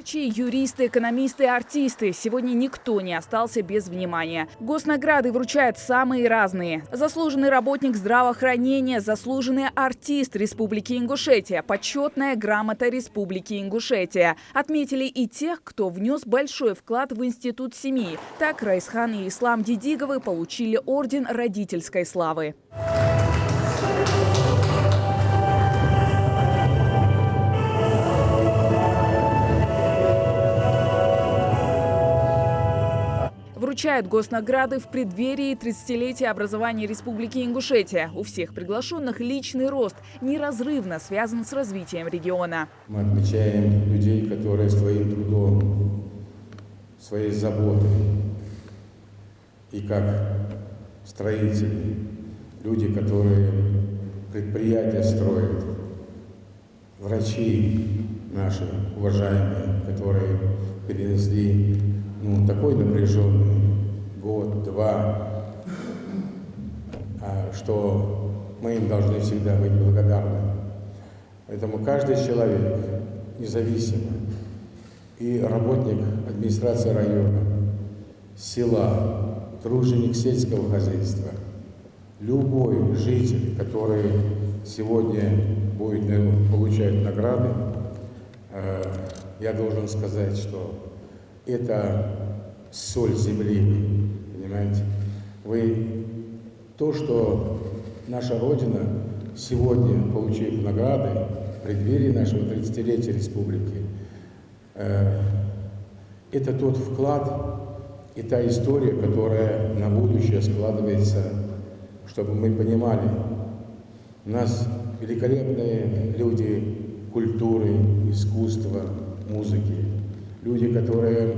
Врачи, юристы, экономисты, артисты. Сегодня никто не остался без внимания. Госнаграды вручают самые разные. Заслуженный работник здравоохранения, заслуженный артист Республики Ингушетия, почетная грамота Республики Ингушетия. Отметили и тех, кто внес большой вклад в институт семьи. Так Раисхан и Ислам Дидиговы получили орден родительской славы. Вручают госнаграды в преддверии 30-летия образования Республики Ингушетия. У всех приглашенных личный рост неразрывно связан с развитием региона. Мы отмечаем людей, которые своим трудом, своей заботой и как строители, люди, которые предприятия строят, врачи наши уважаемые, которые перенесли такой напряженный год-два, что мы им должны всегда быть благодарны. Поэтому каждый человек, независимо, и работник администрации района, села, труженик сельского хозяйства, любой житель, который сегодня будет получать награды, я должен сказать, что это соль земли, понимаете? То, что наша Родина сегодня, получив награды в преддверии нашего 30-летия республики, это тот вклад и та история, которая на будущее складывается, чтобы мы понимали, у нас великолепные люди культуры, искусства, музыки. Люди, которые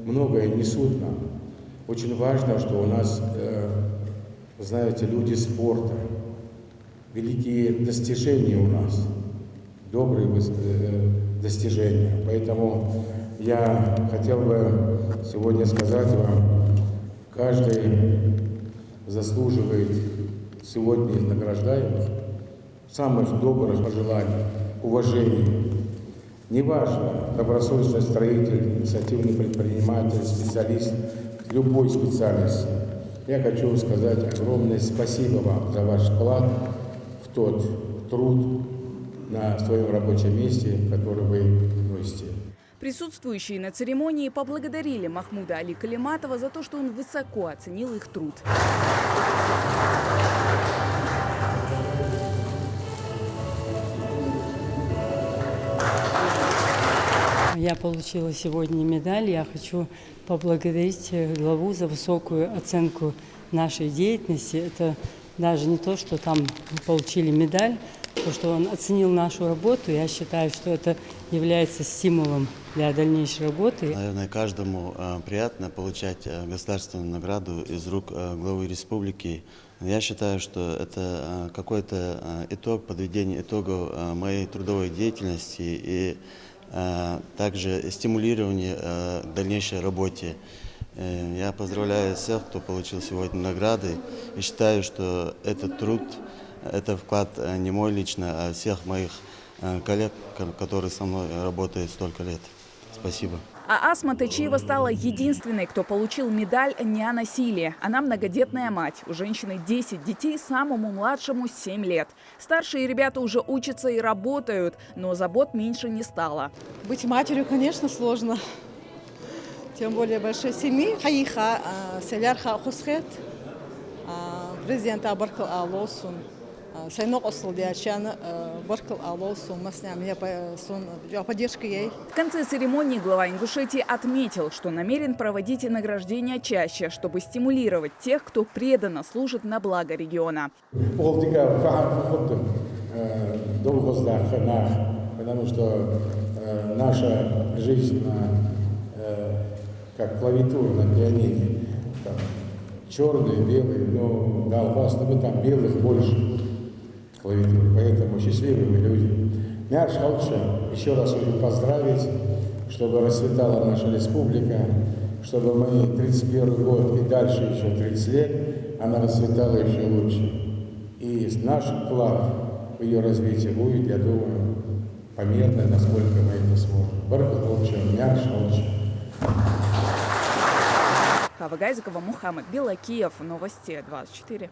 многое несут нам. Очень важно, что у нас, знаете, люди спорта, великие достижения у нас, добрые достижения. Поэтому я хотел бы сегодня сказать вам, каждый заслуживает сегодня из награждаемых самых добрых пожеланий, уважения. Неважно, добросовестный строитель, инициативный предприниматель, специалист, любой специальности. Я хочу сказать огромное спасибо вам за ваш вклад в тот труд на своем рабочем месте, который вы носите. Присутствующие на церемонии поблагодарили Махмуда Али Калиматова за то, что он высоко оценил их труд. Я получила сегодня медаль. Я хочу поблагодарить главу за высокую оценку нашей деятельности. Это даже не то, что там получили медаль, то, что он оценил нашу работу. Я считаю, что это является стимулом для дальнейшей работы. Наверное, каждому приятно получать государственную награду из рук главы республики. Я считаю, что это какой-то итог, подведение итогов моей трудовой деятельности и также стимулирование к дальнейшей работе. Я поздравляю всех, кто получил сегодня награды, и считаю, что этот труд, это вклад не мой лично, а всех моих коллег, которые со мной работают столько лет. Спасибо. А Асма Тачиева стала единственной, кто получил медаль не о насилии. Она многодетная мать. У женщины 10 детей, самому младшему 7 лет. Старшие ребята уже учатся и работают, но забот меньше не стало. Быть матерью, конечно, сложно. Тем более большой семьи. Хаиха, селярха хусхет, президента Баркал Алосун. В конце церемонии глава Ингушетии отметил, что намерен проводить награждения чаще, чтобы стимулировать тех, кто преданно служит на благо региона. Потому что наша жизнь как клавиатура на пианине, черные, белые, но да, у вас там белых больше. Поэтому счастливые мы люди. Мяш Халча, еще раз хочу поздравить, чтобы расцветала наша республика, чтобы мы 31 год и дальше еще 30 лет, она расцветала еще лучше. И наш вклад в ее развитие будет, я думаю, померно, насколько мы это сможем. Бархат лучше, Мярш лучше. Хава Гайзикова, Мухаммад Белакиев. Новости 24.